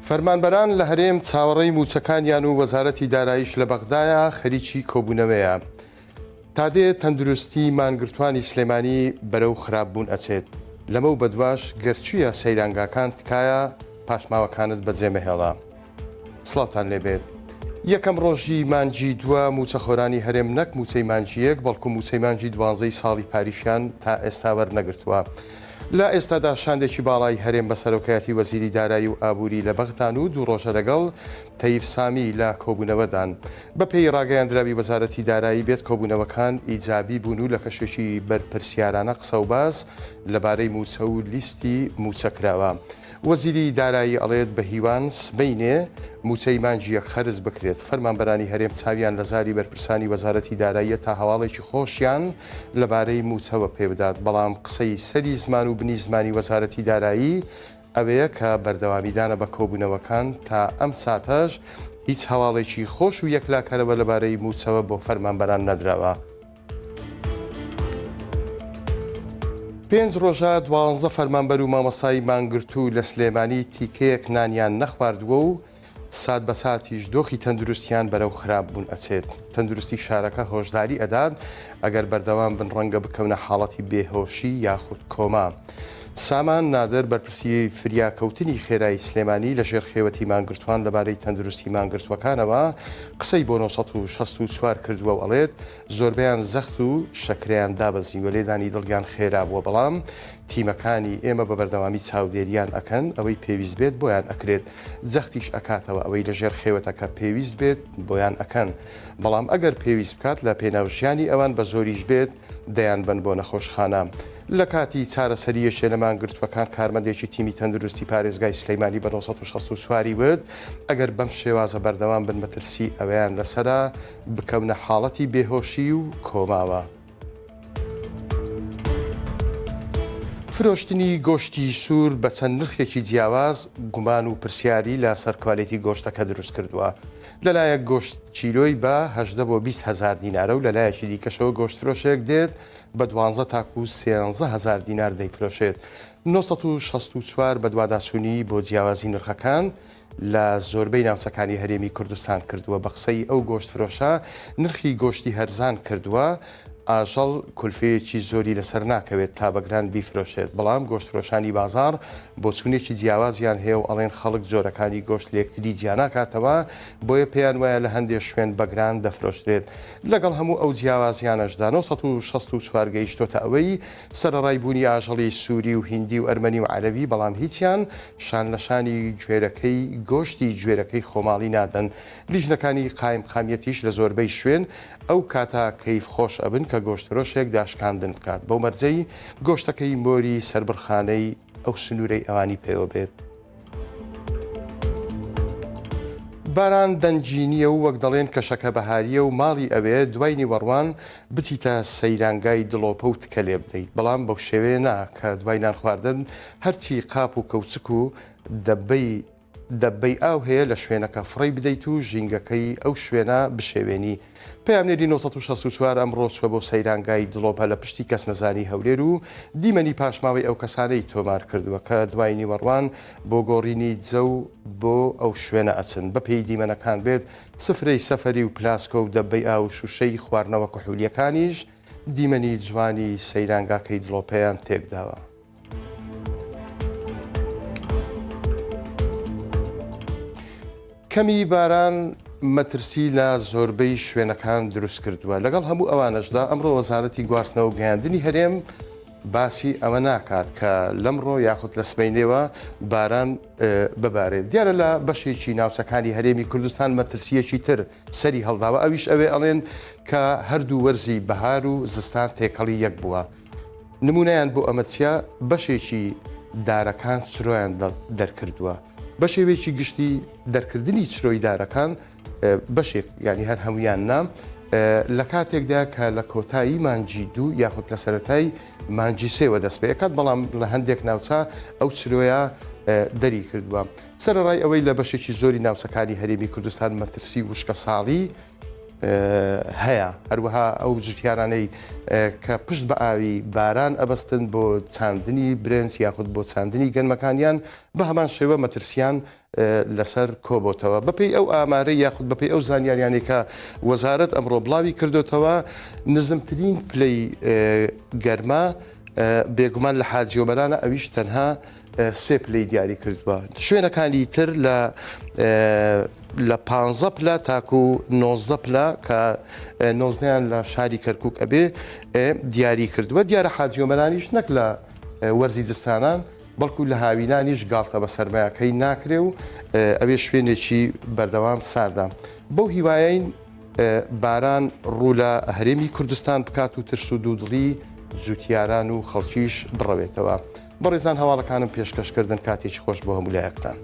فەرمانبەران لە هەرێم چاوەڕێی موچەکانیان و وەزارەتی داراییش لە بەغدایە خەریکی کۆبوونەوەیە. تا دێ تەندروستی مانگرتوانی سلێمانی بەرەو خراپبوون ئەچێت. لەمە و بەدواش گەرچوویە سەیرانگاکان تکایە پاشماوەکانت بەجێمەهێڵا. سڵاوتان لێبێت. یەکەم ڕۆژی مانجی دووە موچەخۆرانی هەرێم نەک موچەی مانجیەک بەڵکو موچەی مانجی 12 ساڵی پاریشیان تا ئێستا وەرنەگرتووە. لە ئێستادا شاندێکی باڵای هەرێم بە سەرۆکایەتی وەزیری دارایی و ئابووری لە بەغدان و دوو ڕۆژە لەگەڵ تەیف سامی لە کۆبوونەوەدان. بە پێی ڕاگەیاندراوی وەزارەتی دارایی بێت کۆبوونەوەکان ئیجابی بوون و لە کەشێکی بەرپرسیارانە قسە و باس لەبارەی موچە و لیستی موچەکراوە. وەزیری دارایی ئەڵێت بە هیوان سبەینێ موچەی مانجیەک خەرز بکرێت. فەرمانبەرانی هەرێم چاویان لە زاری بەرپرسانی وەزارەتی داراییە تا هەواڵێکی خۆشیان لەبارەی موچەوە پێبدات. بەڵام قسەی سەری زمان و بنی زمانی وەزارەتی دارایی ئەوەیە کە بەردەوامیدانە بە کۆبوونەوەکان تا ئەم ساتەش هیچ هەواڵێکی خۆش و یەکلاکەرەوە لەبارەی موچەوە بۆ فەرمانبەران نەدراوە. 5 ڕۆژە 12 فەرمانبەر و مامەستای مانگرتوو لە سلێمانی تیکەیەک نانیان نەخواردووە و سات بە ساتیش دۆخی تەندروستیان بەرەو خراپ بوون ئەچێت. تەندروستی شارەکە هۆشداری ئەدات ئەگەر بەردەوام بن ڕەنگە بکەونە حاڵەتی بێهۆشی یاخود کۆما. سامان نادر بەرپرسی فریاکەوتنی خێرایی سلێمانی لە ژێرخێوەتی مانگرتوان لەبارەی تەندروستی مانگرتوەکانەوە قسەی بۆ 964 کردووە و ئەڵێت زۆربیان زەخت و شەکریان دابەزین و لێدانی دڵیان خێرا بووە، بەڵام تیمەکانی ئێمە بە بەردەوامی چاودێریان ئەکەن ئەوەی پێویست بێت بۆیان ئەکرێت، جەختیش ئەکاتەوە ئەوەی لە ژێر خێوەتەکە پێویست بێت بۆیان ئەکەن، بەڵام ئەگەر پێویست بکات لە پێناوژیانی ئەوان بە زۆریش بێت دەیان بن بۆ نەخۆشخانە. لە کاتی چارەسەریەشێ لە مانگرتوەکان کارمەندێکی تیمی تەندروستی پارێزگای سلەیمانی بە 964 ورد ئەگەر بەم شێوازە بەردەوام بن مەترسی ئەوەیان لەسەرا بکەونە حاڵەتی بێهۆشی و کۆماوە. فرۆشتنی گۆشتی سوور بە چەند نرخێکی جیاواز گومان و پرسیاری لە سەرکوالێتی گۆشتەکە دروست کردووە. لەلایەک گۆشت چیلۆی بە 18 بۆ 20,000 دینارە و لەلایەکی دیکەشەوە گۆشت فرۆشێک دێت بە 12 تاکو 13,000 دینار دەیفرۆشێت. 964 بە دوواداسوونی بۆ جیاوازی نرخەکان لە زۆربەی ناوچەکانی هەرێمی کوردستان کردووە. بە قسەی ئەو گۆشت فرۆشە نرخی گۆشتی هەرزان کردووە ئاژەڵ کولفەیەکی زۆری لەسەر ناکەوێت تا بەگران بیفرۆشێت، بەڵام گۆشتفرۆشانی بازار بۆ چوونێکی جیاوازیان هەیە و ئەڵێن خەڵک جۆرەکانی گۆشت لە یەکتری جیاناکاتەوە بۆیە پێیان وایە لە هەندێک شوێن بەگران دەفرۆشرێت. لەگەڵ هەموو ئەو جیاوازیانەشدا 964 گەیشتۆتە ئەوەی سەرەڕای بوونی ئاژەڵی سووری و هیندی و ئەرمەنی و عەرەبی، بەڵام هیچیان شان لە شانی گوێرەکەی گۆشتی گوێرەکەی خۆماڵی نادەن. لیژنەکانی قایم خامیەتیش لە زۆربەی شوێن ئەو کاتا کەیف خۆش ئەبن کە گۆشتفرۆشێک داشکاندن بکات بەو مەرجەی گۆشتەکەی مۆری سەربڕخانەی ئەو سنوورەی ئەوانی پێوە بێت. باران دەنجینیە و وەک دەڵێن کەشەکە بەهاریە و ماڵی ئەوێ دوای نیوەڕوان بچیتە سەیرانگای دڵۆپە و تکە لێ بدەیت، بەڵام بەو شێوەیە نا کە دوای نان خواردن هەرچی قاپ و کەوچک و دەبەی ئاو هەیە لە شوێنەکە فڕی بدەیت و ژینگەکەی ئەو شوێنە بشێوێنی. پەیامنێری 964 ئەمڕۆ چوە بۆ سەیرانگای دڵۆپە لە پشتی کەس نەزانی هەولێر و دیمەنی پاشماوەی ئەو کەسانەی تۆمار کردووە کە دوای نیوەڕوان بۆ گۆڕینی جە و بۆ ئەو شوێنە ئەچن. بەپێی دیمەنەکان بێت سفرەی سەفەری و پلاسکە و دەبەی ئاو شوشەی خواردنەوە کحولیەکانیش دیمەنی جوانی سەیرانگاکەی دڵۆپەیان تێکداوە. کەمی باران مەترسی لە زۆربەی شوێنەکان دروست کردووە. لەگەڵ هەموو ئەوانەشدا ئەمڕۆ وەزارەتی گواستنەوە و گەیاندنی هەرێم باسی ئەوە ناکات کە لەمڕۆ یاخود لە سبەینێەوە باران ببارێت. دیارە لە بەشێکی ناوچەکانی هەرێمی کوردستان مەترسیەکی تر سەری هەڵداوە، ئەویش ئەوێ ئەڵێن کە هەردوو وەرزی بەهار و زستان تێکەڵی یەک بووە. نمونەیان بۆ ئەمە چیا بەشێکی دارەکان چرۆیان دەرکردووە. بە شێوەیەکی گشتی دەرکردنی چرۆی دارەکان بەشێک ینی هەر هەمویان نام لە کاتێکدا کە لە کۆتایی مانجی دوو یاخود لە سەرەتای مانجی سێوە دەست پێکات، بەڵام لە هەندێک ناوچە ئەو چرۆیە دەری کردووە. سەرەڕای ئەوەی لە بەشێکی زۆری ناوچەکانی هەرێمی کوردستان مەترسی وشکە ساڵی هەیە هەروەها ئەو جوتیارانەی کە پشت بە ئاوی باران ئەبەستن بۆ چاندنی برنج یاخود بۆ چاندنی گەنمەکانیان بە هەمان شێوە مەترسیان لەسەر کۆبۆتەوە بەپێی ئەو ئامارەی یاخود بەپێی ئەو زانیاریانی کە وەزارەت ئەمڕۆ بڵاوی کردوتەوە نزمترین پلەی گەرما بێگومان لە حاجیۆمەرانە ئەویش تەنها سێ پلەی دیاری کردووە شوێنەکانی تر لە 15 پلە تاکو 19 پلە کە 19یان لە شاری کەرکووک ئەبێ دیاری کردووە دیارە حاجیۆمەرانیش نەک لە وەرزی جستانان بەڵکو لە هاوینانیش گاڵتە بە سەرمایەکەی ناکرێ و ئەوێ شوێنێکی بەردەوام ساردا بەو هیوایین باران ڕوو لە هەرێمی کوردستان بکات و ترس و دوودڵی جوتیاران و خەڵکیش بڕەوێتەوە بەڕێزان هەواڵەکانم پێشکەشکردن کاتێکی خۆش بۆ هەموو لایەکتان.